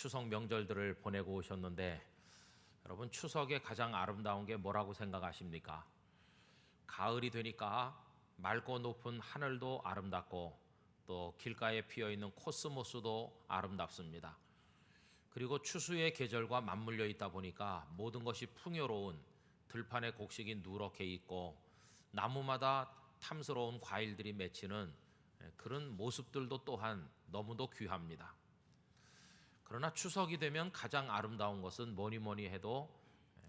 추석 명절들을 보내고 오셨는데 여러분 추석의 가장 아름다운 게 뭐라고 생각하십니까? 가을이 되니까 맑고 높은 하늘도 아름답고 또 길가에 피어있는 코스모스도 아름답습니다. 그리고 추수의 계절과 맞물려 있다 보니까 모든 것이 풍요로운 들판에 곡식이 누렇게 있고 나무마다 탐스러운 과일들이 맺히는 그런 모습들도 또한 너무도 귀합니다. 그러나 추석이 되면 가장 아름다운 것은 뭐니 뭐니 해도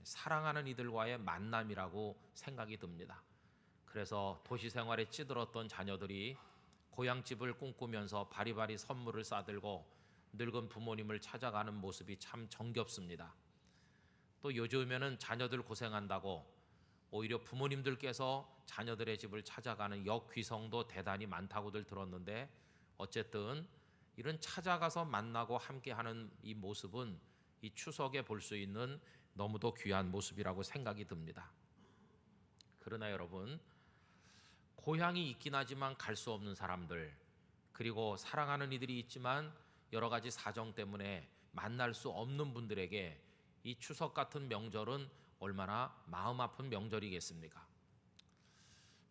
사랑하는 이들과의 만남이라고 생각이 듭니다. 그래서 도시 생활에 찌들었던 자녀들이 고향집을 꿈꾸면서 바리바리 선물을 싸들고 늙은 부모님을 찾아가는 모습이 참 정겹습니다. 또 요즘에는 자녀들 고생한다고 오히려 부모님들께서 자녀들의 집을 찾아가는 역귀성도 대단히 많다고들 들었는데, 어쨌든 이런 찾아가서 만나고 함께하는 이 모습은 이 추석에 볼 수 있는 너무도 귀한 모습이라고 생각이 듭니다. 그러나 여러분, 고향이 있긴 하지만 갈 수 없는 사람들, 그리고 사랑하는 이들이 있지만 여러 가지 사정 때문에 만날 수 없는 분들에게 이 추석 같은 명절은 얼마나 마음 아픈 명절이겠습니까?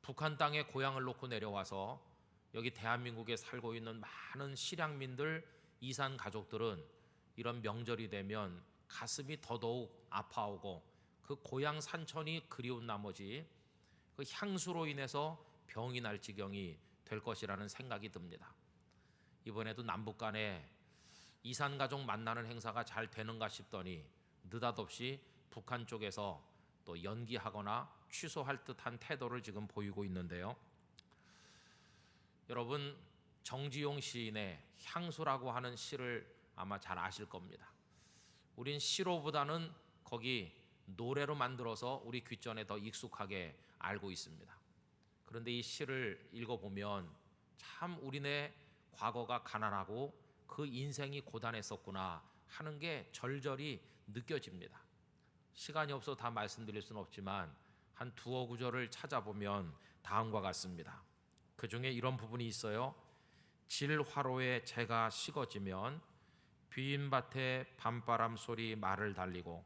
북한 땅에 고향을 놓고 내려와서 여기 대한민국에 살고 있는 많은 실향민들, 이산 가족들은 이런 명절이 되면 가슴이 더더욱 아파오고 그 고향 산천이 그리운 나머지 그 향수로 인해서 병이 날 지경이 될 것이라는 생각이 듭니다. 이번에도 남북 간에 이산 가족 만나는 행사가 잘 되는가 싶더니 느닷없이 북한 쪽에서 또 연기하거나 취소할 듯한 태도를 지금 보이고 있는데요. 여러분, 정지용 시인의 향수라고 하는 시를 아마 잘 아실 겁니다. 우린 시로보다는 거기 노래로 만들어서 우리 귓전에 더 익숙하게 알고 있습니다. 그런데 이 시를 읽어보면 참 우리네 과거가 가난하고 그 인생이 고단했었구나 하는 게 절절히 느껴집니다. 시간이 없어 다 말씀드릴 수는 없지만 한 두어 구절을 찾아보면 다음과 같습니다. 그 중에 이런 부분이 있어요. 질화로에 재가 식어지면 빈 밭에 밤바람 소리 말을 달리고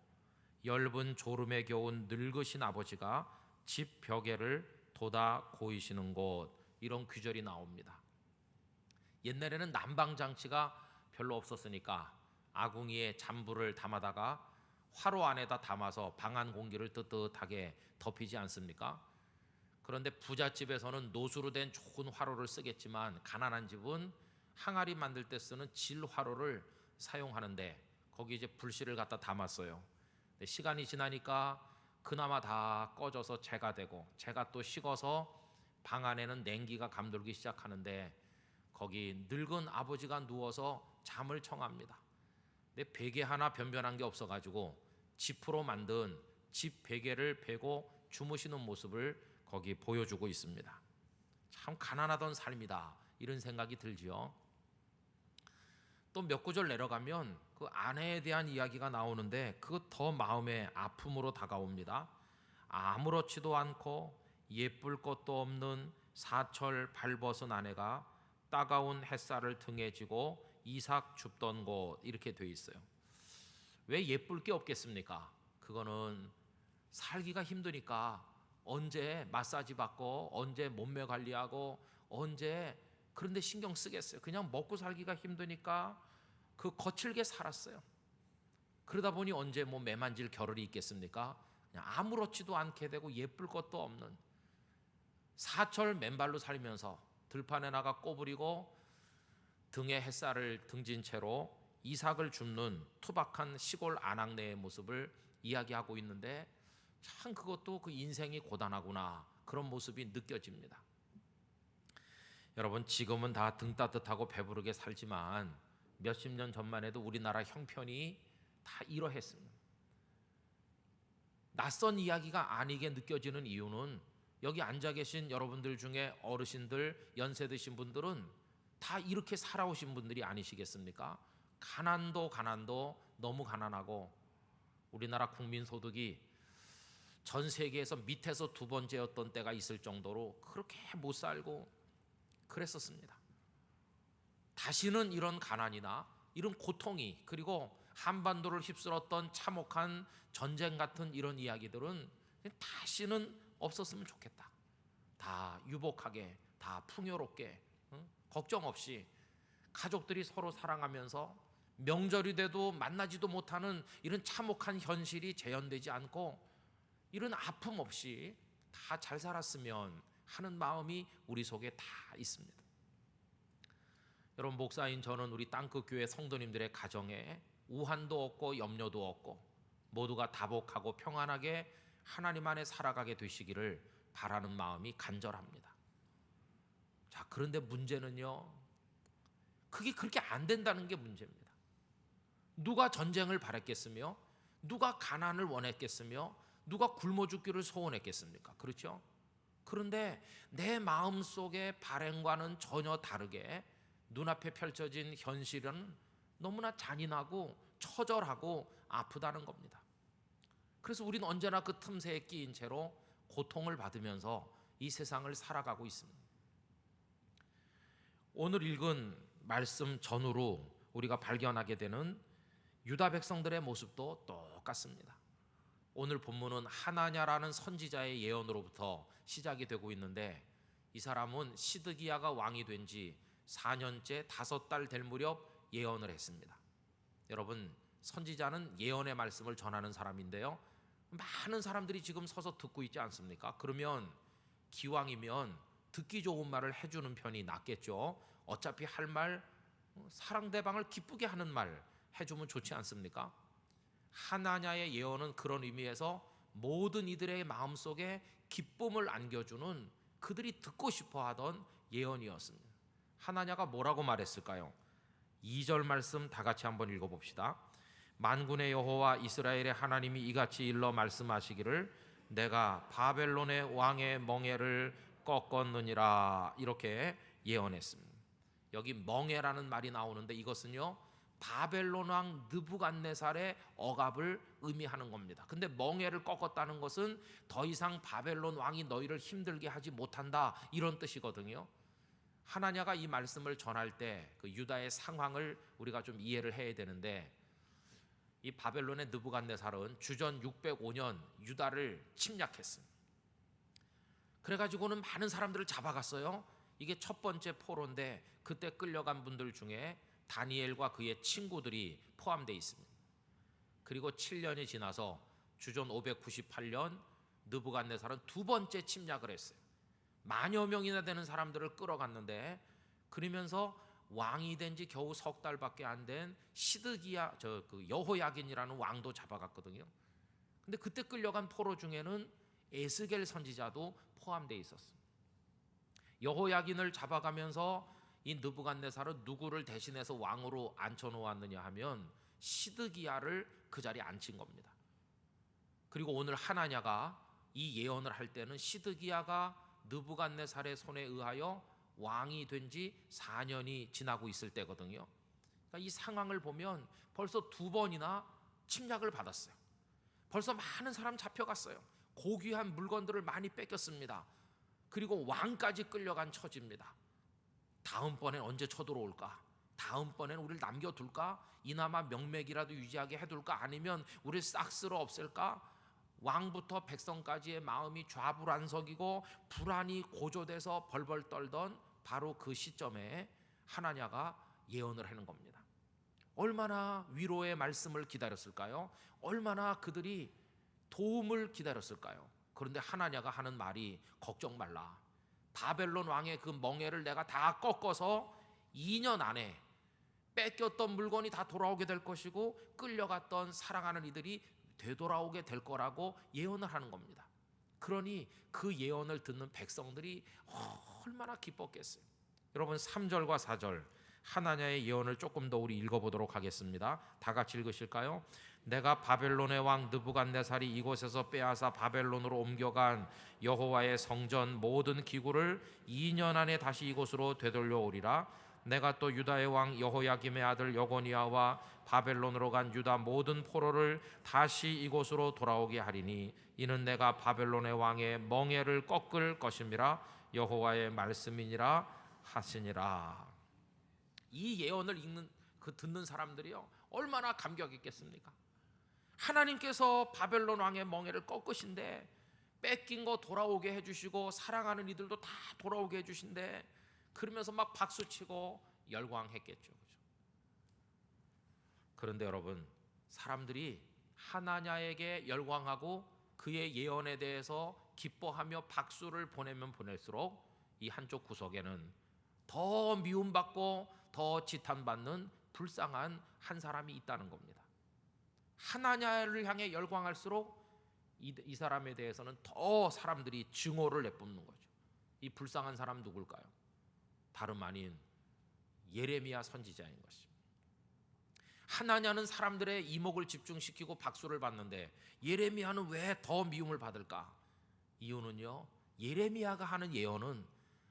엷은 졸음에 겨운 늙으신 아버지가 집 벽에를 돋아 고이시는 곳, 이런 귀절이 나옵니다. 옛날에는 난방장치가 별로 없었으니까 아궁이에 잔불을 담아다가 화로 안에다 담아서 방 안 공기를 뜨뜻하게 덮이지 않습니까? 그런데 부잣집에서는 노수로 된 좋은 화로를 쓰겠지만 가난한 집은 항아리 만들 때 쓰는 질화로를 사용하는데 거기 이제 불씨를 갖다 담았어요. 근데 시간이 지나니까 그나마 다 꺼져서 재가 되고 재가 또 식어서 방 안에는 냉기가 감돌기 시작하는데 거기 늙은 아버지가 누워서 잠을 청합니다. 근데 베개 하나 변변한 게 없어가지고 지프로 만든 집 베개를 베고 주무시는 모습을 거기 보여주고 있습니다. 참 가난하던 삶이다 이런 생각이 들지요. 또 몇 구절 내려가면 그 아내에 대한 이야기가 나오는데 그것 더 마음의 아픔으로 다가옵니다. 아무렇지도 않고 예쁠 것도 없는 사철 발벗은 아내가 따가운 햇살을 등에 지고 이삭 줍던 곳, 이렇게 돼 있어요. 왜 예쁠 게 없겠습니까? 그거는 살기가 힘드니까 언제 마사지 받고 언제 몸매 관리하고 언제 그런데 신경 쓰겠어요. 그냥 먹고 살기가 힘드니까 그 거칠게 살았어요. 그러다 보니 언제 뭐 매만질 겨를이 있겠습니까? 그냥 아무렇지도 않게 되고 예쁠 것도 없는 사철 맨발로 살면서 들판에 나가 꼬부리고 등에 햇살을 등진 채로 이삭을 줍는 투박한 시골 아낙네의 모습을 이야기하고 있는데 참 그것도 그 인생이 고단하구나 그런 모습이 느껴집니다. 여러분, 지금은 다 등 따뜻하고 배부르게 살지만 몇십 년 전만 해도 우리나라 형편이 다 이러했습니다. 낯선 이야기가 아니게 느껴지는 이유는 여기 앉아 계신 여러분들 중에 어르신들, 연세 드신 분들은 다 이렇게 살아오신 분들이 아니시겠습니까? 가난도 너무 가난하고 우리나라 국민소득이 전 세계에서 밑에서 두 번째였던 때가 있을 정도로 그렇게 못 살고 그랬었습니다. 다시는 이런 가난이나 이런 고통이, 그리고 한반도를 휩쓸었던 참혹한 전쟁 같은 이런 이야기들은 다시는 없었으면 좋겠다. 다 유복하게, 다 풍요롭게, 걱정 없이 가족들이 서로 사랑하면서 명절이 돼도 만나지도 못하는 이런 참혹한 현실이 재현되지 않고 이런 아픔 없이 다 잘 살았으면 하는 마음이 우리 속에 다 있습니다. 여러분, 목사인 저는 우리 땅끝 교회 성도님들의 가정에 우환도 없고 염려도 없고 모두가 다복하고 평안하게 하나님 안에 살아가게 되시기를 바라는 마음이 간절합니다. 자, 그런데 문제는요, 그게 그렇게 안 된다는 게 문제입니다. 누가 전쟁을 바랬겠으며, 누가 가난을 원했겠으며, 누가 굶어 죽기를 소원했겠습니까? 그렇죠? 그런데 내 마음속의 바램과는 전혀 다르게 눈앞에 펼쳐진 현실은 너무나 잔인하고 처절하고 아프다는 겁니다. 그래서 우리는 언제나 그 틈새에 끼인 채로 고통을 받으면서 이 세상을 살아가고 있습니다. 오늘 읽은 말씀 전후로 우리가 발견하게 되는 유다 백성들의 모습도 똑같습니다. 오늘 본문은 하나냐라는 선지자의 예언으로부터 시작이 되고 있는데, 이 사람은 시드기야가 왕이 된 지 4년째 5달 될 무렵 예언을 했습니다. 여러분, 선지자는 예언의 말씀을 전하는 사람인데요, 많은 사람들이 지금 서서 듣고 있지 않습니까? 그러면 기왕이면 듣기 좋은 말을 해주는 편이 낫겠죠. 어차피 할 말, 사랑대방을 기쁘게 하는 말 해주면 좋지 않습니까? 하나냐의 예언은 그런 의미에서 모든 이들의 마음속에 기쁨을 안겨주는, 그들이 듣고 싶어하던 예언이었습니다. 하나냐가 뭐라고 말했을까요? 2절 말씀 다 같이 한번 읽어봅시다. 만군의 여호와 이스라엘의 하나님이 이같이 일러 말씀하시기를 내가 바벨론의 왕의 멍에를 꺾었느니라, 이렇게 예언했습니다. 여기 멍에라는 말이 나오는데 이것은요, 바벨론 왕 느부갓네살의 억압을 의미하는 겁니다. 근데 멍에를 꺾었다는 것은 더 이상 바벨론 왕이 너희를 힘들게 하지 못한다, 이런 뜻이거든요. 하나냐가 이 말씀을 전할 때 그 유다의 상황을 우리가 좀 이해를 해야 되는데, 이 바벨론의 느부갓네살은 주전 605년 유다를 침략했습니다. 그래가지고는 많은 사람들을 잡아갔어요. 이게 첫 번째 포로인데, 그때 끌려간 분들 중에 다니엘과 그의 친구들이 포함되어 있습니다. 그리고 7년이 지나서 주전 598년 느부갓네살은 두 번째 침략을 했어요. 만여 명이나 되는 사람들을 끌어갔는데, 그러면서 왕이 된 지 겨우 3달밖에 안 된 시드기야, 그 여호야긴이라는 왕도 잡아갔거든요. 근데 그때 끌려간 포로 중에는 에스겔 선지자도 포함되어 있었습니다. 여호야긴을 잡아가면서 이 느부갓네살은 누구를 대신해서 왕으로 앉혀놓았느냐 하면 시드기야를 그 자리에 앉힌 겁니다. 그리고 오늘 하나냐가 이 예언을 할 때는 시드기야가 느부갓네살의 손에 의하여 왕이 된 지 4년이 지나고 있을 때거든요. 그러니까 이 상황을 보면 벌써 2번이나 침략을 받았어요. 벌써 많은 사람 잡혀갔어요. 고귀한 물건들을 많이 뺏겼습니다. 그리고 왕까지 끌려간 처지입니다. 다음번엔 언제 쳐들어올까? 다음번엔 우리를 남겨둘까? 이나마 명맥이라도 유지하게 해둘까? 아니면 우리를 싹 쓸어 없앨까? 왕부터 백성까지의 마음이 좌불안석이고 불안이 고조돼서 벌벌 떨던 바로 그 시점에 하나냐가 예언을 하는 겁니다. 얼마나 위로의 말씀을 기다렸을까요? 얼마나 그들이 도움을 기다렸을까요? 그런데 하나냐가 하는 말이 걱정 말라. 바벨론 왕의 그 멍에를 내가 다 꺾어서 2년 안에 뺏겼던 물건이 다 돌아오게 될 것이고 끌려갔던 사랑하는 이들이 되돌아오게 될 거라고 예언을 하는 겁니다. 그러니 그 예언을 듣는 백성들이 얼마나 기뻤겠어요. 여러분, 3절과 4절 하나냐의 예언을 조금 더 우리 읽어보도록 하겠습니다. 다 같이 읽으실까요? 내가 바벨론의 왕 느부갓네살이 이곳에서 빼앗아 바벨론으로 옮겨간 여호와의 성전 모든 기구를 2년 안에 다시 이곳으로 되돌려 오리라. 내가 또 유다의 왕 여호야김의 아들 여고니아와 바벨론으로 간 유다 모든 포로를 다시 이곳으로 돌아오게 하리니 이는 내가 바벨론의 왕의 멍에를 꺾을 것임이라 여호와의 말씀이니라 하시니라. 이 예언을 읽는 그 듣는 사람들이요 얼마나 감격했겠습니까? 하나님께서 바벨론 왕의 멍에를 꺾으신데 뺏긴 거 돌아오게 해주시고 사랑하는 이들도 다 돌아오게 해주신데 그러면서 막 박수치고 열광했겠죠. 그죠? 그런데 여러분, 사람들이 하나냐에게 열광하고 그의 예언에 대해서 기뻐하며 박수를 보내면 보낼수록 이 한쪽 구석에는 더 미움받고 더 지탄받는 불쌍한 한 사람이 있다는 겁니다. 하나냐를 향해 열광할수록 이 사람에 대해서는 더 사람들이 증오를 내뿜는 거죠. 이 불쌍한 사람 누굴까요? 다름 아닌 예레미야 선지자인 것입니다. 하나냐는 사람들의 이목을 집중시키고 박수를 받는데 예레미야는 왜 더 미움을 받을까? 이유는요, 예레미야가 하는 예언은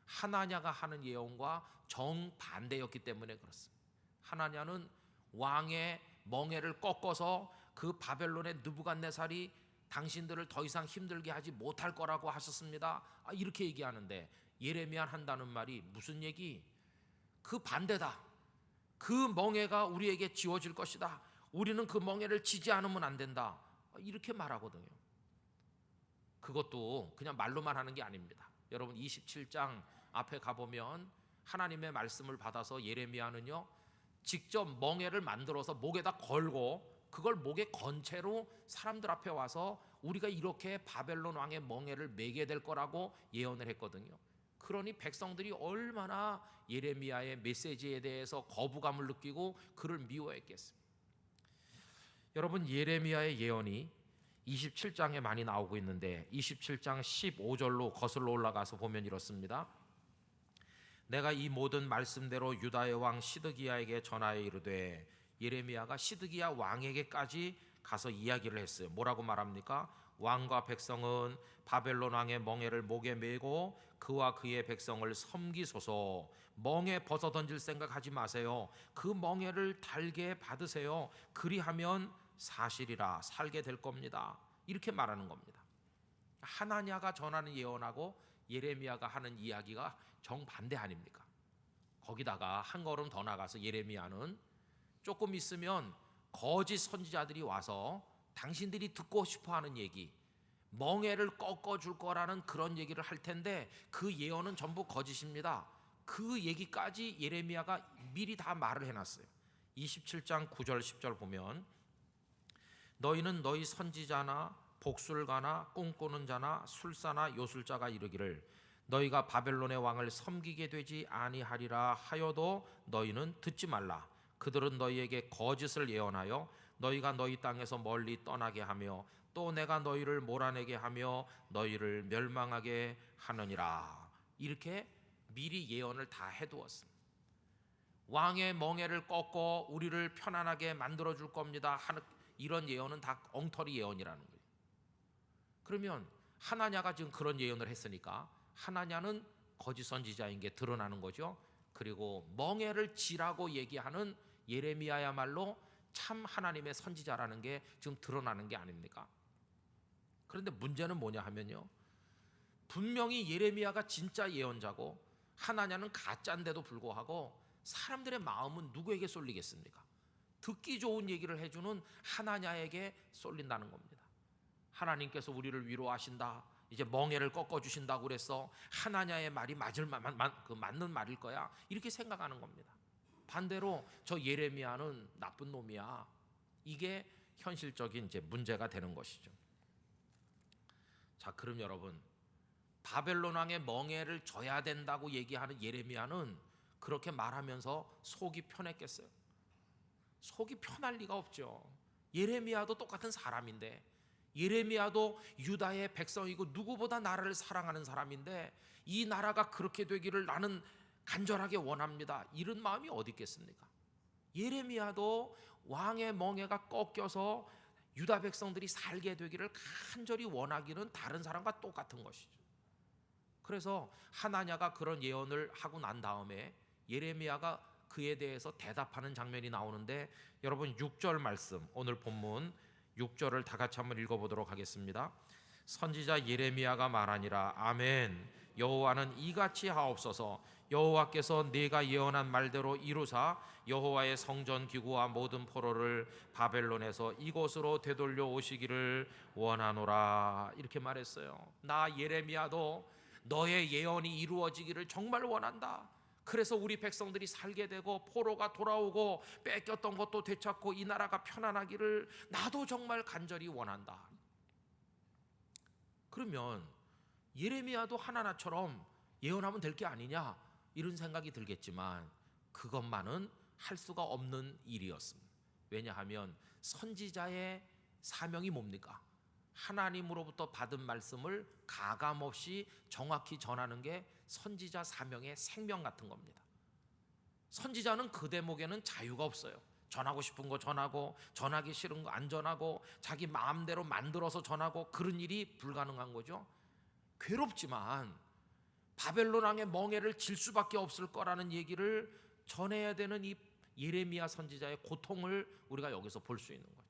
하나냐가 하는 예언과 정반대였기 때문에 그렇습니다. 하나냐는 왕의 멍에를 꺾어서 그 바벨론의 느부갓네살이 당신들을 더 이상 힘들게 하지 못할 거라고 하셨습니다. 이렇게 얘기하는데 예레미야 한다는 말이 무슨 얘기? 그 반대다. 그 멍에가 우리에게 지워질 것이다. 우리는 그 멍에를 지지 않으면 안 된다. 이렇게 말하거든요. 그것도 그냥 말로만 하는 게 아닙니다. 여러분 27장 앞에 가보면 하나님의 말씀을 받아서 예레미야는요 직접 멍에를 만들어서 목에다 걸고 그걸 목에 건 채로 사람들 앞에 와서 우리가 이렇게 바벨론 왕의 멍에를 매게 될 거라고 예언을 했거든요. 그러니 백성들이 얼마나 예레미야의 메시지에 대해서 거부감을 느끼고 그를 미워했겠습니까? 여러분, 예레미야의 예언이 27장에 많이 나오고 있는데 27장 15절로 거슬러 올라가서 보면 이렇습니다. 내가 이 모든 말씀대로 유다의 왕 시드기야에게 전하여 이르되, 예레미야가 시드기야 왕에게까지 가서 이야기를 했어요. 뭐라고 말합니까? 왕과 백성은 바벨론 왕의 멍에를 목에 메고 그와 그의 백성을 섬기소서. 멍에 벗어 던질 생각하지 마세요. 그 멍에를 달게 받으세요. 그리하면 사실이라 살게 될 겁니다. 이렇게 말하는 겁니다. 하나냐가 전하는 예언하고 예레미야가 하는 이야기가 정반대 아닙니까? 거기다가 한 걸음 더 나가서 예레미야는 조금 있으면 거짓 선지자들이 와서 당신들이 듣고 싶어하는 얘기, 멍에를 꺾어줄 거라는 그런 얘기를 할 텐데 그 예언은 전부 거짓입니다. 그 얘기까지 예레미야가 미리 다 말을 해놨어요. 27장 9절 10절 보면 너희는 너희 선지자나 복술가나 꿈꾸는 자나 술사나 요술자가 이르기를 너희가 바벨론의 왕을 섬기게 되지 아니하리라 하여도 너희는 듣지 말라. 그들은 너희에게 거짓을 예언하여 너희가 너희 땅에서 멀리 떠나게 하며 또 내가 너희를 몰아내게 하며 너희를 멸망하게 하느니라. 이렇게 미리 예언을 다 해두었습니다. 왕의 멍에를 꺾고 우리를 편안하게 만들어줄 겁니다 하는 이런 예언은 다 엉터리 예언이라는 거예요. 그러면 하나냐가 지금 그런 예언을 했으니까 하나냐는 거짓 선지자인 게 드러나는 거죠. 그리고 멍에를 지라고 얘기하는 예레미야야말로 참 하나님의 선지자라는 게 지금 드러나는 게 아닙니까? 그런데 문제는 뭐냐 하면요, 분명히 예레미야가 진짜 예언자고 하나냐는 가짜인데도 불구하고 사람들의 마음은 누구에게 쏠리겠습니까? 듣기 좋은 얘기를 해주는 하나냐에게 쏠린다는 겁니다. 하나님께서 우리를 위로하신다, 이제 멍에를 꺾어주신다고 그래서 하나냐의 말이 맞는 말일 거야, 이렇게 생각하는 겁니다. 반대로 저 예레미야는 나쁜 놈이야, 이게 현실적인 이제 문제가 되는 것이죠. 자, 그럼 여러분, 바벨론 왕의 멍에를 져야 된다고 얘기하는 예레미야는 그렇게 말하면서 속이 편했겠어요? 속이 편할 리가 없죠. 예레미야도 똑같은 사람인데, 예레미야도 유다의 백성이고 누구보다 나라를 사랑하는 사람인데 이 나라가 그렇게 되기를 나는 간절하게 원합니다, 이런 마음이 어디 있겠습니까? 예레미야도 왕의 멍에가 꺾여서 유다 백성들이 살게 되기를 간절히 원하기는 다른 사람과 똑같은 것이죠. 그래서 하나냐가 그런 예언을 하고 난 다음에 예레미야가 그에 대해서 대답하는 장면이 나오는데, 여러분 6절 말씀, 오늘 본문 6절을 다 같이 한번 읽어보도록 하겠습니다. 선지자 예레미야가 말하니라. 아멘. 여호와는 이같이 하옵소서. 여호와께서 네가 예언한 말대로 이루사 여호와의 성전 기구와 모든 포로를 바벨론에서 이곳으로 되돌려 오시기를 원하노라. 이렇게 말했어요. 나 예레미야도 너의 예언이 이루어지기를 정말 원한다. 그래서 우리 백성들이 살게 되고 포로가 돌아오고 뺏겼던 것도 되찾고 이 나라가 편안하기를 나도 정말 간절히 원한다. 그러면 예레미야도 하나나처럼 예언하면 될 게 아니냐 이런 생각이 들겠지만 그것만은 할 수가 없는 일이었습니다. 왜냐하면 선지자의 사명이 뭡니까? 하나님으로부터 받은 말씀을 가감없이 정확히 전하는 게 선지자 사명의 생명 같은 겁니다. 선지자는 그 대목에는 자유가 없어요. 전하고 싶은 거 전하고 전하기 싫은 거 안 전하고 자기 마음대로 만들어서 전하고 그런 일이 불가능한 거죠. 괴롭지만 바벨론 왕의 멍에를 질 수밖에 없을 거라는 얘기를 전해야 되는 이 예레미야 선지자의 고통을 우리가 여기서 볼 수 있는 거죠.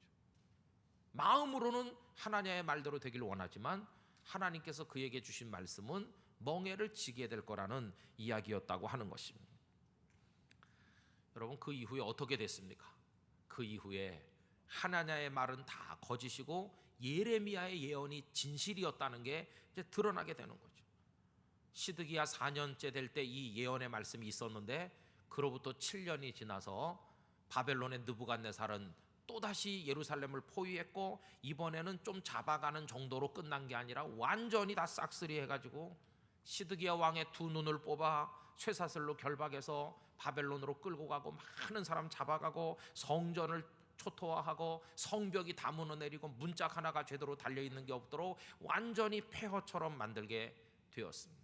마음으로는 하나님의 말대로 되기를 원하지만 하나님께서 그에게 주신 말씀은 멍에를 지게 될 거라는 이야기였다고 하는 것입니다. 여러분, 그 이후에 어떻게 됐습니까? 그 이후에 하나님의 말은 다 거짓이고 예레미야의 예언이 진실이었다는 게 이제 드러나게 되는 거죠. 시드기야 4년째 될 때 이 예언의 말씀이 있었는데 그로부터 7년이 지나서 바벨론의 느부갓네살은 또다시 예루살렘을 포위했고 이번에는 좀 잡아가는 정도로 끝난 게 아니라 완전히 다 싹쓸이 해가지고 시드기야 왕의 두 눈을 뽑아 쇠사슬로 결박해서 바벨론으로 끌고 가고 많은 사람 잡아가고 성전을 초토화하고 성벽이 다 무너내리고 문짝 하나가 제대로 달려있는 게 없도록 완전히 폐허처럼 만들게 되었습니다.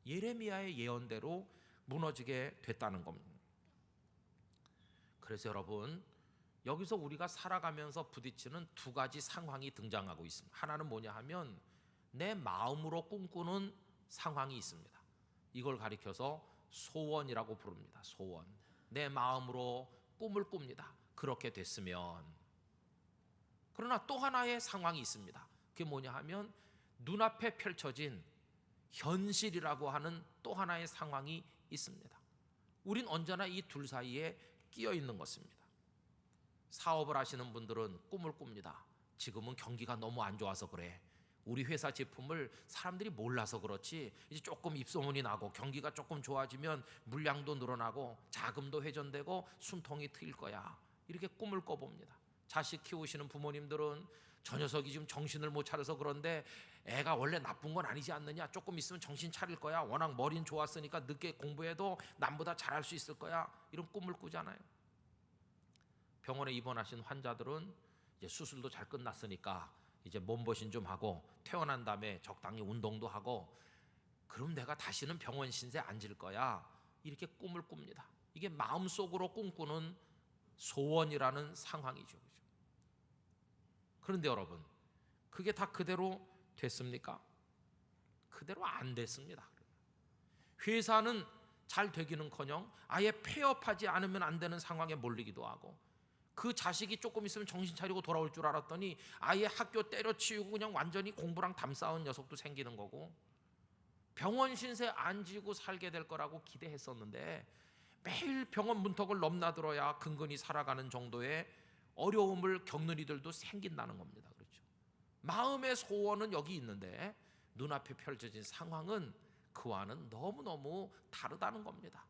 예레미야의 예언대로 무너지게 됐다는 겁니다. 그래서 여러분, 여기서 우리가 살아가면서 부딪히는 두 가지 상황이 등장하고 있습니다. 하나는 뭐냐 하면 내 마음으로 꿈꾸는 상황이 있습니다. 이걸 가리켜서 소원이라고 부릅니다. 소원. 내 마음으로 꿈을 꿉니다. 그렇게 됐으면. 그러나 또 하나의 상황이 있습니다. 그게 뭐냐 하면 눈앞에 펼쳐진 현실이라고 하는 또 하나의 상황이 있습니다. 우린 언제나 이 둘 사이에 끼어 있는 것입니다. 사업을 하시는 분들은 꿈을 꿉니다. 지금은 경기가 너무 안 좋아서 그래. 우리 회사 제품을 사람들이 몰라서 그렇지 이제 조금 입소문이 나고 경기가 조금 좋아지면 물량도 늘어나고 자금도 회전되고 숨통이 트일 거야. 이렇게 꿈을 꿔봅니다. 자식 키우시는 부모님들은 저 녀석이 지금 정신을 못 차려서 그런데 애가 원래 나쁜 건 아니지 않느냐. 조금 있으면 정신 차릴 거야. 워낙 머리는 좋았으니까 늦게 공부해도 남보다 잘할 수 있을 거야. 이런 꿈을 꾸잖아요. 병원에 입원하신 환자들은 이제 수술도 잘 끝났으니까 이제 몸보신 좀 하고 퇴원한 다음에 적당히 운동도 하고 그럼 내가 다시는 병원 신세 안 질 거야. 이렇게 꿈을 꿉니다. 이게 마음속으로 꿈꾸는 소원이라는 상황이죠. 그런데 여러분, 그게 다 그대로 됐습니까? 그대로 안 됐습니다. 회사는 잘 되기는커녕 아예 폐업하지 않으면 안 되는 상황에 몰리기도 하고 그 자식이 조금 있으면 정신 차리고 돌아올 줄 알았더니 아예 학교 때려치우고 그냥 완전히 공부랑 담쌓은 녀석도 생기는 거고 병원 신세 안 지고 살게 될 거라고 기대했었는데 매일 병원 문턱을 넘나들어야 근근히 살아가는 정도의 어려움을 겪는 이들도 생긴다는 겁니다. 그렇죠? 마음의 소원은 여기 있는데 눈앞에 펼쳐진 상황은 그와는 너무너무 다르다는 겁니다.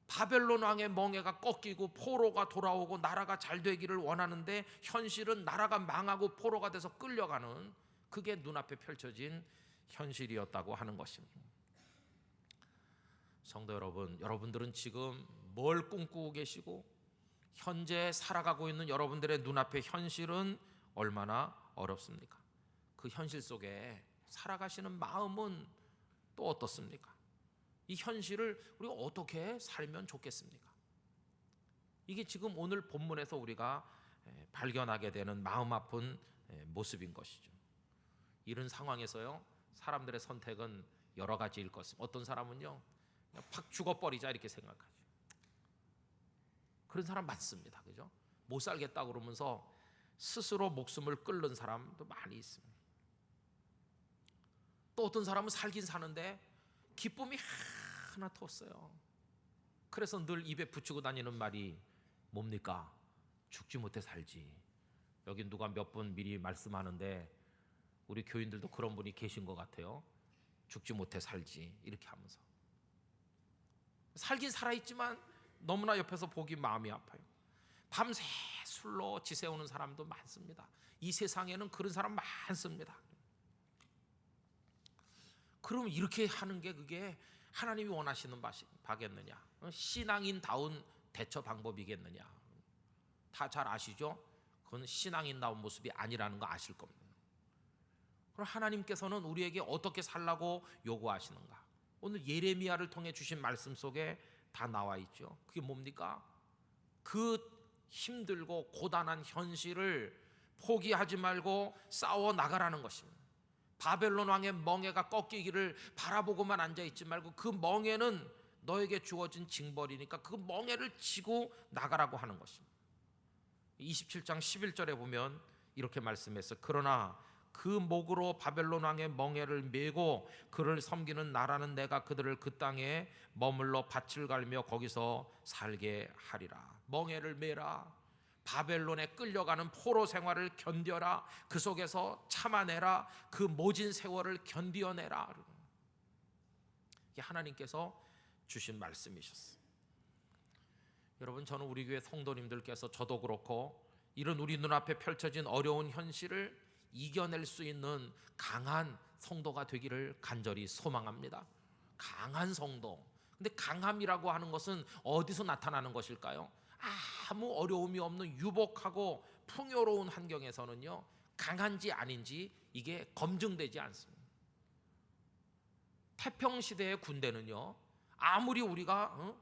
바벨론 왕의 멍에가 꺾이고 포로가 돌아오고 나라가 잘 되기를 원하는데 현실은 나라가 망하고 포로가 돼서 끌려가는 그게 눈앞에 펼쳐진 현실이었다고 하는 것입니다. 성도 여러분, 여러분들은 지금 뭘 꿈꾸고 계시고 현재 살아가고 있는 여러분들의 눈앞의 현실은 얼마나 어렵습니까? 그 현실 속에 살아가시는 마음은 또 어떻습니까? 이 현실을 우리가 어떻게 살면 좋겠습니까? 이게 지금 오늘 본문에서 우리가 발견하게 되는 마음 아픈 모습인 것이죠. 이런 상황에서요, 사람들의 선택은 여러 가지일 것입니다. 어떤 사람은요, 그냥 팍 죽어버리자 이렇게 생각하죠. 그런 사람 많습니다. 그죠? 못 살겠다 그러면서 스스로 목숨을 끊는 사람도 많이 있습니다. 또 어떤 사람은 살긴 사는데 기쁨이 하나도 없어요. 그래서 늘 입에 붙이고 다니는 말이 뭡니까? 죽지 못해 살지. 여기 누가 몇 분 미리 말씀하는데 우리 교인들도 그런 분이 계신 것 같아요. 죽지 못해 살지 이렇게 하면서 살긴 살아있지만 너무나 옆에서 보기 마음이 아파요. 밤새 술로 지새우는 사람도 많습니다. 이 세상에는 그런 사람 많습니다. 그럼 이렇게 하는 게 그게 하나님이 원하시는 바겠느냐? 신앙인다운 대처 방법이겠느냐? 다 잘 아시죠? 그건 신앙인다운 모습이 아니라는 거 아실 겁니다. 그럼 하나님께서는 우리에게 어떻게 살라고 요구하시는가? 오늘 예레미야를 통해 주신 말씀 속에 다 나와 있죠. 그게 뭡니까? 그 힘들고 고단한 현실을 포기하지 말고 싸워 나가라는 것입니다. 바벨론 왕의 멍에가 꺾이기를 바라보고만 앉아있지 말고 그 멍에는 너에게 주어진 징벌이니까 그 멍에를 지고 나가라고 하는 것입니다. 27장 11절에 보면 이렇게 말씀했어요. 그러나 그 목으로 바벨론 왕의 멍에를 메고 그를 섬기는 나라는 내가 그들을 그 땅에 머물러 밭을 갈며 거기서 살게 하리라. 멍에를 메라. 바벨론에 끌려가는 포로 생활을 견뎌라. 그 속에서 참아내라. 그 모진 세월을 견디어내라. 이게 하나님께서 주신 말씀이셨어요. 여러분, 저는 우리 교회 성도님들께서 저도 그렇고 이런 우리 눈앞에 펼쳐진 어려운 현실을 이겨낼 수 있는 강한 성도가 되기를 간절히 소망합니다. 강한 성도. 근데 강함이라고 하는 것은 어디서 나타나는 것일까요? 아무 어려움이 없는 유복하고 풍요로운 환경에서는요, 강한지 아닌지 이게 검증되지 않습니다. 태평시대의 군대는요, 아무리 우리가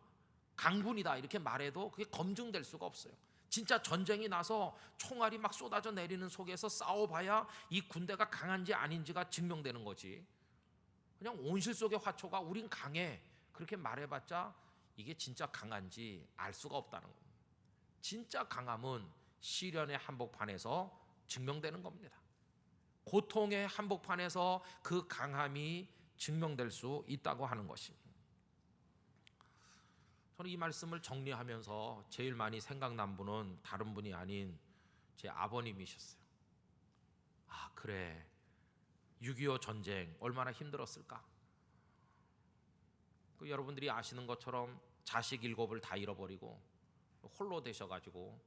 강군이다 이렇게 말해도 그게 검증될 수가 없어요. 진짜 전쟁이 나서 총알이 막 쏟아져 내리는 속에서 싸워봐야 이 군대가 강한지 아닌지가 증명되는 거지. 그냥 온실 속의 화초가 우린 강해 그렇게 말해봤자 이게 진짜 강한지 알 수가 없다는 겁니다. 진짜 강함은 시련의 한복판에서 증명되는 겁니다. 고통의 한복판에서 그 강함이 증명될 수 있다고 하는 것입니다. 저는 이 말씀을 정리하면서 제일 많이 생각난 분은 다른 분이 아닌 제 아버님이셨어요. 아, 그래, 6.25 전쟁 얼마나 힘들었을까. 여러분들이 아시는 것처럼 자식 7을 다 잃어버리고 홀로 되셔가지고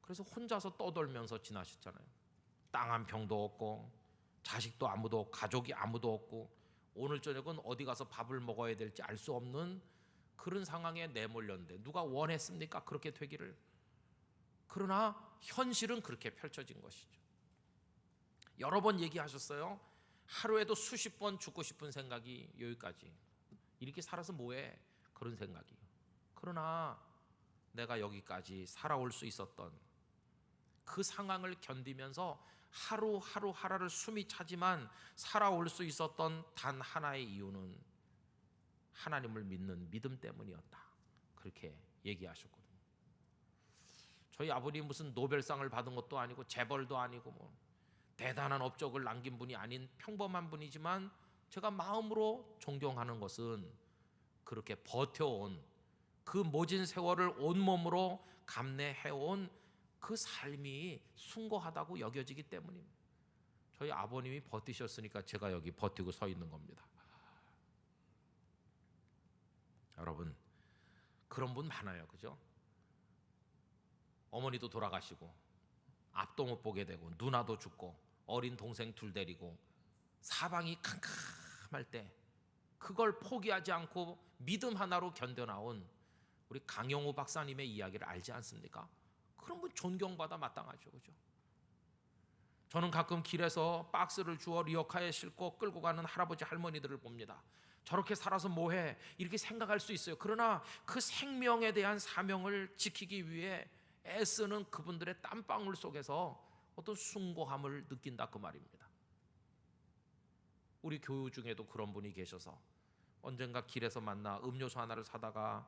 그래서 혼자서 떠돌면서 지나셨잖아요. 땅 한 평도 없고 자식도 아무도, 가족이 아무도 없고 오늘 저녁은 어디 가서 밥을 먹어야 될지 알 수 없는 그런 상황에 내몰렸는데 누가 원했습니까? 그렇게 되기를. 그러나 현실은 그렇게 펼쳐진 것이죠. 여러 번 얘기하셨어요. 하루에도 수십 번 죽고 싶은 생각이 여기까지. 이렇게 살아서 뭐해? 그런 생각이. 그러나 내가 여기까지 살아올 수 있었던 그 상황을 견디면서 하루를 숨이 차지만 살아올 수 있었던 단 하나의 이유는 하나님을 믿는 믿음 때문이었다. 그렇게 얘기하셨거든요. 저희 아버님 무슨 노벨상을 받은 것도 아니고 재벌도 아니고 뭐 대단한 업적을 남긴 분이 아닌 평범한 분이지만 제가 마음으로 존경하는 것은 그렇게 버텨온 그 모진 세월을 온몸으로 감내해온 그 삶이 숭고하다고 여겨지기 때문입니다. 저희 아버님이 버티셨으니까 제가 여기 버티고 서 있는 겁니다. 여러분, 그런 분 많아요. 그죠? 어머니도 돌아가시고 앞도 못 보게 되고 누나도 죽고 어린 동생 둘 데리고 사방이 캄캄할 때 그걸 포기하지 않고 믿음 하나로 견뎌나온 우리 강영우 박사님의 이야기를 알지 않습니까? 그런 분 존경받아 마땅하죠. 그죠? 저는 가끔 길에서 박스를 주워 리어카에 싣고 끌고 가는 할아버지 할머니들을 봅니다. 저렇게 살아서 뭐해? 이렇게 생각할 수 있어요. 그러나 그 생명에 대한 사명을 지키기 위해 애쓰는 그분들의 땀방울 속에서 어떤 숭고함을 느낀다 그 말입니다. 우리 교우 중에도 그런 분이 계셔서 언젠가 길에서 만나 음료수 하나를 사다가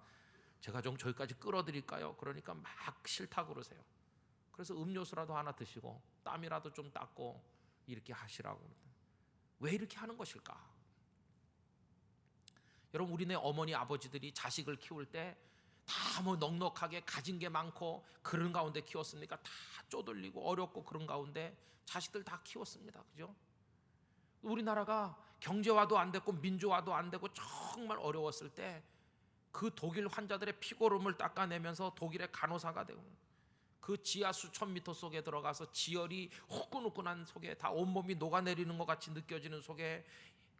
제가 좀 저기까지 끌어드릴까요? 그러니까 막 싫다 그러세요. 그래서 음료수라도 하나 드시고 땀이라도 좀 닦고 이렇게 하시라고. 왜 이렇게 하는 것일까? 여러분, 우리네 어머니 아버지들이 자식을 키울 때 다 뭐 넉넉하게 가진 게 많고 그런 가운데 키웠습니까? 다 쪼들리고 어렵고 그런 가운데 자식들 다 키웠습니다. 그죠? 우리나라가 경제화도 안 됐고 민주화도 안 되고 정말 어려웠을 때 그 독일 환자들의 피고름을 닦아내면서 독일의 간호사가 되고, 그 지하 수천 미터 속에 들어가서 지열이 후끈후끈한 속에 다 온몸이 녹아내리는 것 같이 느껴지는 속에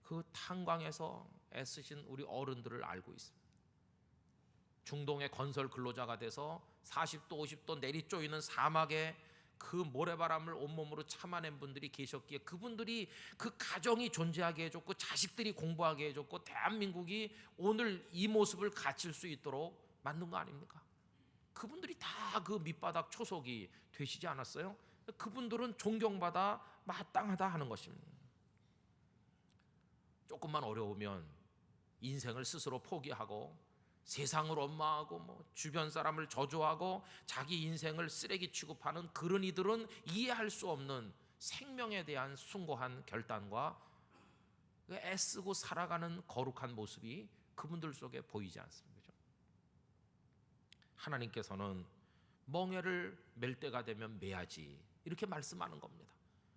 그 탄광에서 애쓰신 우리 어른들을 알고 있습니다. 중동의 건설 근로자가 돼서 40도 50도 내리쪼이는 사막에 그 모래바람을 온몸으로 참아낸 분들이 계셨기에 그분들이 그 가정이 존재하게 해줬고 자식들이 공부하게 해줬고 대한민국이 오늘 이 모습을 갖출 수 있도록 만든 거 아닙니까? 그분들이 다 그 밑바닥 초속이 되시지 않았어요? 그분들은 존경받아 마땅하다 하는 것입니다. 조금만 어려우면 인생을 스스로 포기하고 세상을 원망하고 뭐 주변 사람을 저주하고 자기 인생을 쓰레기 취급하는 그런 이들은 이해할 수 없는 생명에 대한 숭고한 결단과 애쓰고 살아가는 거룩한 모습이 그분들 속에 보이지 않습니다. 하나님께서는 멍에를 맬 때가 되면 매야지 이렇게 말씀하는 겁니다.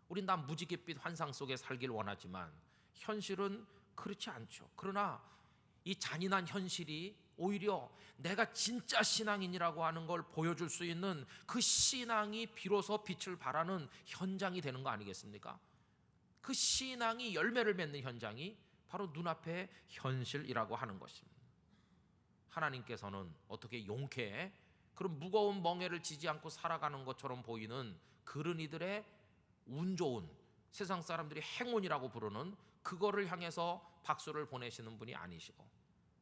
우린 다 무지갯빛 환상 속에 살길 원하지만 현실은 그렇지 않죠. 그러나 이 잔인한 현실이 오히려 내가 진짜 신앙인이라고 하는 걸 보여줄 수 있는 그 신앙이 비로소 빛을 발하는 현장이 되는 거 아니겠습니까? 그 신앙이 열매를 맺는 현장이 바로 눈앞의 현실이라고 하는 것입니다. 하나님께서는 어떻게 용케 그런 무거운 멍에를 지지 않고 살아가는 것처럼 보이는 그런 이들의 운 좋은, 세상 사람들이 행운이라고 부르는 그거를 향해서 박수를 보내시는 분이 아니시고,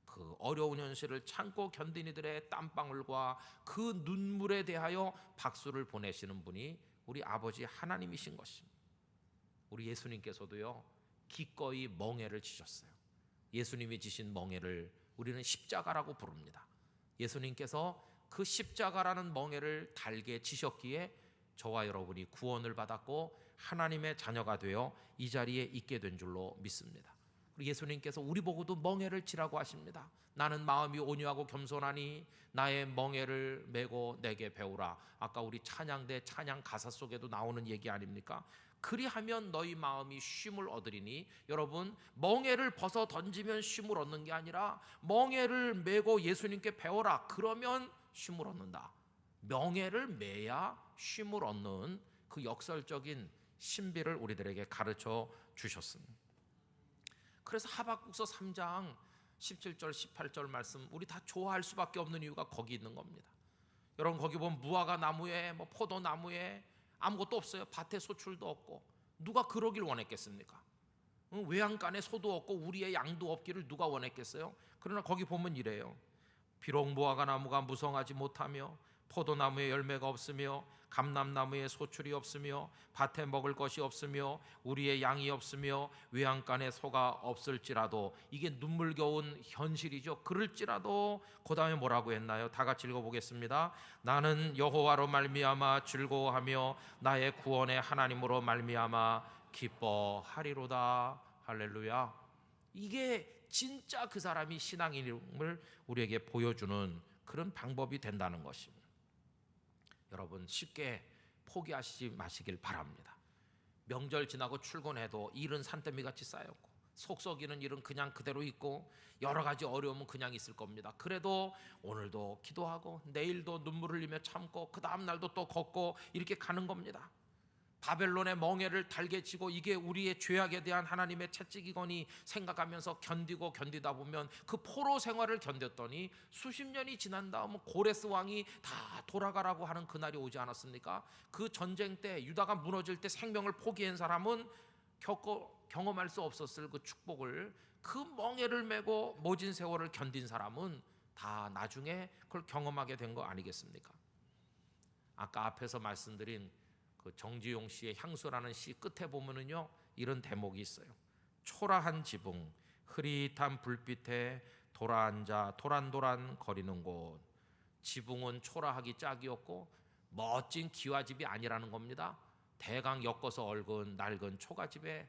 그 어려운 현실을 참고 견딘 이들의 땀방울과 그 눈물에 대하여 박수를 보내시는 분이 우리 아버지 하나님이신 것입니다. 우리 예수님께서도요 기꺼이 멍에를 지셨어요. 예수님이 지신 멍에를 우리는 십자가라고 부릅니다. 예수님께서 그 십자가라는 멍에를 달게 지셨기에 저와 여러분이 구원을 받았고 하나님의 자녀가 되어 이 자리에 있게 된 줄로 믿습니다. 예수님께서 우리 보고도 멍에를 지라고 하십니다. 나는 마음이 온유하고 겸손하니 나의 멍에를 메고 내게 배우라. 아까 우리 찬양대 찬양 가사 속에도 나오는 얘기 아닙니까? 그리하면 너희 마음이 쉼을 얻으리니, 여러분 멍에를 벗어 던지면 쉼을 얻는 게 아니라 멍에를 메고 예수님께 배워라. 그러면 쉼을 얻는다. 명예를 매야 쉼을 얻는 그 역설적인 신비를 우리들에게 가르쳐 주셨습니다. 그래서 하박국서 3장 17절 18절 말씀 우리 다 좋아할 수밖에 없는 이유가 거기 있는 겁니다. 여러분 거기 보면 무화과 나무에 뭐 포도나무에 아무것도 없어요. 밭에 소출도 없고 누가 그러길 원했겠습니까? 외양간에 소도 없고 우리의 양도 없기를 누가 원했겠어요? 그러나 거기 보면 이래요. 비록 무화과 나무가 무성하지 못하며 포도나무에 열매가 없으며 감람나무에 소출이 없으며 밭에 먹을 것이 없으며 우리의 양이 없으며 외양간에 소가 없을지라도, 이게 눈물겨운 현실이죠. 그럴지라도 그 다음에 뭐라고 했나요? 다 같이 읽어보겠습니다. 나는 여호와로 말미암아 즐거워하며 나의 구원의 하나님으로 말미암아 기뻐하리로다. 할렐루야. 이게 진짜 그 사람이 신앙임을 우리에게 보여주는 그런 방법이 된다는 것입니다. 여러분 쉽게 포기하시지 마시길 바랍니다. 명절 지나고 출근해도 일은 산더미같이 쌓였고 속썩이는 일은 그냥 그대로 있고 여러 가지 어려움은 그냥 있을 겁니다. 그래도 오늘도 기도하고 내일도 눈물 흘리며 참고 그 다음 날도 또 걷고 이렇게 가는 겁니다. 바벨론의 멍에를 달게 지고 이게 우리의 죄악에 대한 하나님의 채찍이거니 생각하면서 견디고 견디다 보면 그 포로 생활을 견뎠더니 수십 년이 지난 다음 고레스 왕이 다 돌아가라고 하는 그날이 오지 않았습니까? 그 전쟁 때 유다가 무너질 때 생명을 포기한 사람은 경험할 수 없었을 그 축복을, 그 멍에를 메고 모진 세월을 견딘 사람은 다 나중에 그걸 경험하게 된 거 아니겠습니까? 아까 앞에서 말씀드린 그 정지용 씨의 향수라는 시 끝에 보면은요 이런 대목이 있어요. 초라한 지붕, 흐릿한 불빛에 돌아앉아 도란도란 거리는 곳. 지붕은 초라하기 짝이었고 멋진 기와집이 아니라는 겁니다. 대강 엮어서 얽은 낡은 초가집에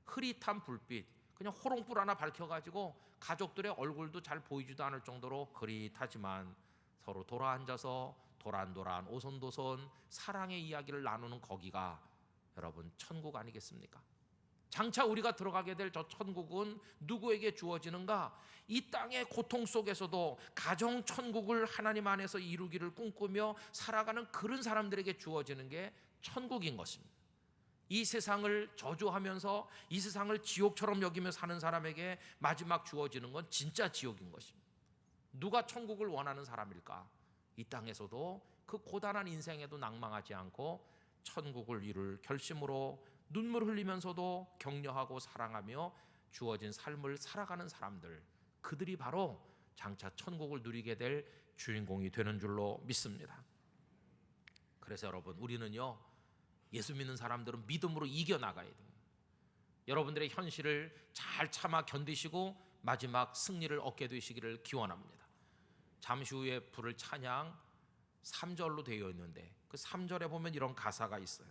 흐릿한 불빛, 그냥 호롱불 하나 밝혀가지고 가족들의 얼굴도 잘 보이지도 않을 정도로 그릿하지만 서로 돌아앉아서 도란도란 오손도손 사랑의 이야기를 나누는 거기가 여러분 천국 아니겠습니까? 장차 우리가 들어가게 될 저 천국은 누구에게 주어지는가? 이 땅의 고통 속에서도 가정 천국을 하나님 안에서 이루기를 꿈꾸며 살아가는 그런 사람들에게 주어지는 게 천국인 것입니다. 이 세상을 저주하면서 이 세상을 지옥처럼 여기며 사는 사람에게 마지막 주어지는 건 진짜 지옥인 것입니다. 누가 천국을 원하는 사람일까? 이 땅에서도 그 고단한 인생에도 낭망하지 않고 천국을 이룰 결심으로 눈물 흘리면서도 격려하고 사랑하며 주어진 삶을 살아가는 사람들, 그들이 바로 장차 천국을 누리게 될 주인공이 되는 줄로 믿습니다. 그래서 여러분, 우리는요, 예수 믿는 사람들은 믿음으로 이겨나가야 됩니다. 여러분들의 현실을 잘 참아 견디시고 마지막 승리를 얻게 되시기를 기원합니다. 잠시 후에 부를 찬양 3절로 되어 있는데 그 3절에 보면 이런 가사가 있어요.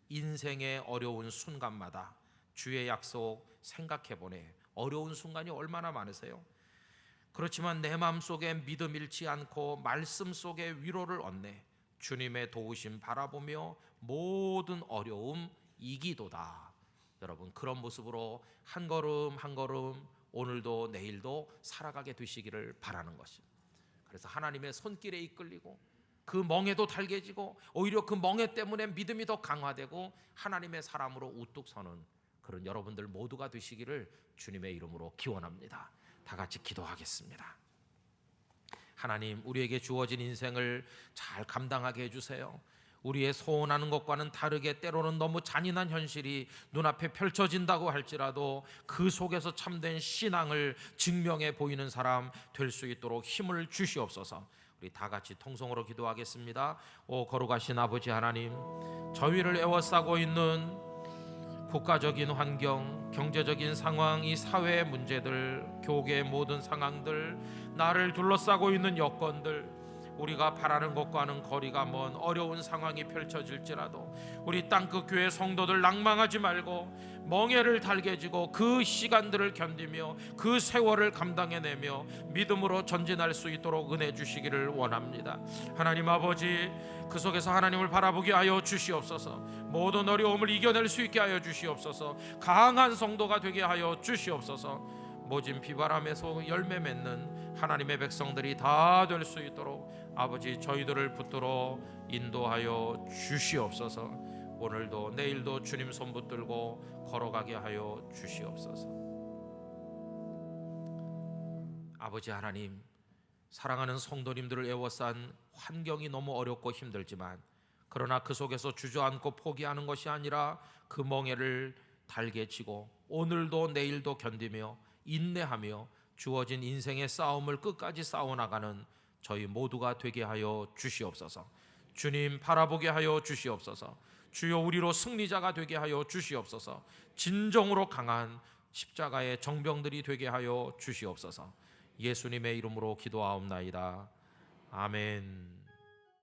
인생의 어려운 순간마다 주의 약속 생각해보네. 어려운 순간이 얼마나 많으세요? 그렇지만 내 마음속에 믿음 잃지 않고 말씀 속에 위로를 얻네. 주님의 도우심 바라보며 모든 어려움 이기도다. 여러분, 그런 모습으로 한 걸음 한 걸음 오늘도 내일도 살아가게 되시기를 바라는 것입니다. 그래서 하나님의 손길에 이끌리고 그 멍에도 달개지고 오히려 그 멍에 때문에 믿음이 더 강화되고 하나님의 사람으로 우뚝 서는 그런 여러분들 모두가 되시기를 주님의 이름으로 기원합니다. 다 같이 기도하겠습니다. 하나님, 우리에게 주어진 인생을 잘 감당하게 해주세요. 우리의 소원하는 것과는 다르게 때로는 너무 잔인한 현실이 눈앞에 펼쳐진다고 할지라도 그 속에서 참된 신앙을 증명해 보이는 사람 될 수 있도록 힘을 주시옵소서. 우리 다 같이 통성으로 기도하겠습니다. 오 거룩하신 아버지 하나님, 저희를 에워싸고 있는 국가적인 환경, 경제적인 상황, 이 사회의 문제들, 교계의 모든 상황들, 나를 둘러싸고 있는 여건들, 우리가 바라는 것과는 거리가 먼 어려운 상황이 펼쳐질지라도 우리 땅끝 교회 성도들 낭망하지 말고 멍에를 달개지고 그 시간들을 견디며 그 세월을 감당해내며 믿음으로 전진할 수 있도록 은혜 주시기를 원합니다. 하나님 아버지, 그 속에서 하나님을 바라보게 하여 주시옵소서. 모든 어려움을 이겨낼 수 있게 하여 주시옵소서. 강한 성도가 되게 하여 주시옵소서. 모진 비바람에서 열매 맺는 하나님의 백성들이 다 될 수 있도록 아버지, 저희들을 붙들어 인도하여 주시옵소서. 오늘도 내일도 주님 손 붙들고 걸어가게 하여 주시옵소서. 아버지 하나님, 사랑하는 성도님들을 에워싼 환경이 너무 어렵고 힘들지만 그러나 그 속에서 주저앉고 포기하는 것이 아니라 그 멍에를 달게 치고 오늘도 내일도 견디며 인내하며 주어진 인생의 싸움을 끝까지 싸워나가는 저희 모두가 되게 하여 주시옵소서. 주님 바라보게 하여 주시옵소서. 주여, 우리로 승리자가 되게 하여 주시옵소서. 진정으로 강한 십자가의 정병들이 되게 하여 주시옵소서. 예수님의 이름으로 기도하옵나이다. 아멘.